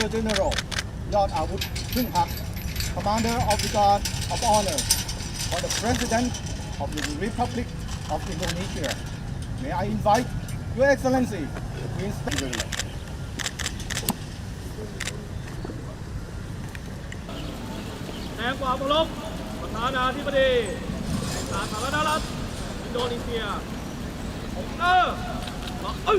Major General Disambut Hangat, Commander of the Guard of Honor for the President of the Republic of Indonesia. May I invite Your Excellency to inspect. แสดงความเคารพประธานาธิบดีสาธารณรัฐอินโดนีเซียองค์มาอ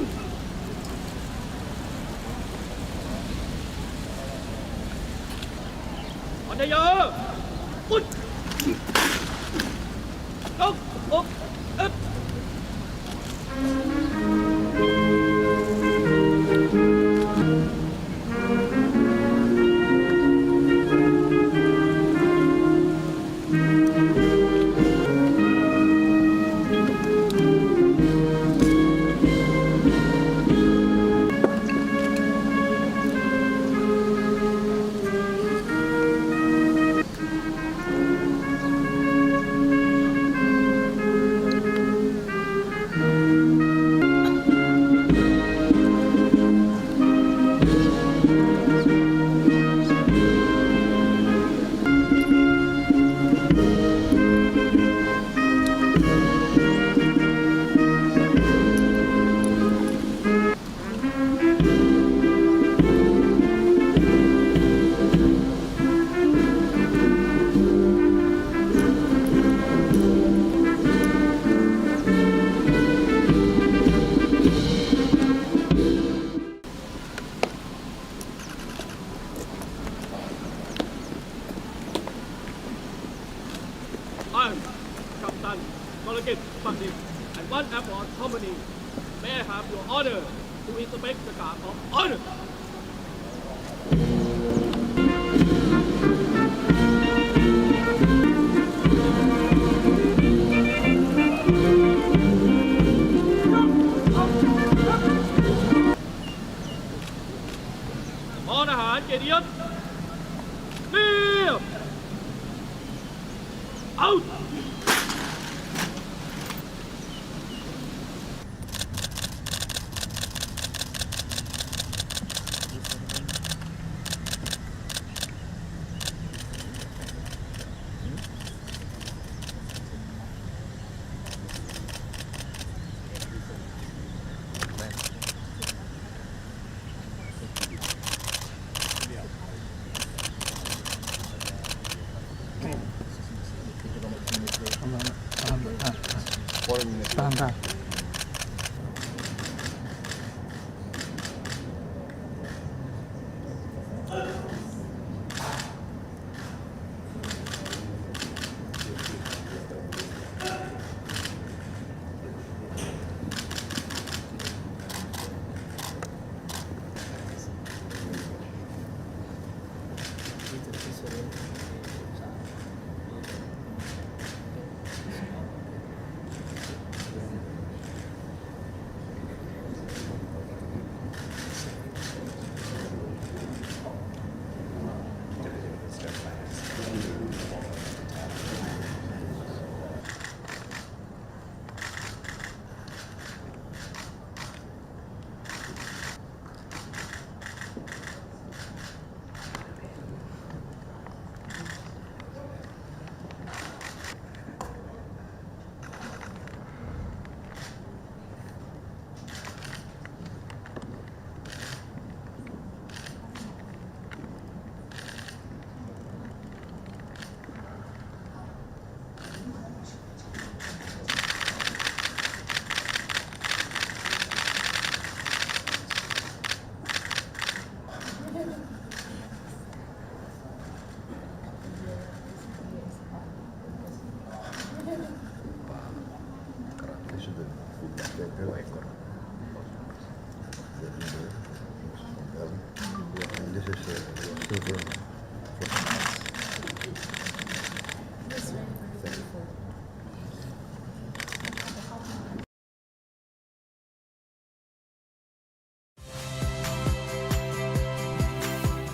ันเดียปุ๊บอกเอ๊ะCaptain Delegate Funding and one airport company. May I have your order to inspect the car of honor? มอทหารเกียรติยศเรียบเอาTahan.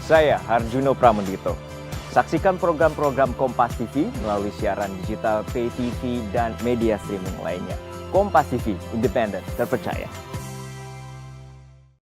Saya Harjuno Pramendito. Saksikan program-program Kompas TV melalui siaran digital, pay TV, dan media streaming lainnya. Kompas TV, independen, terpercaya.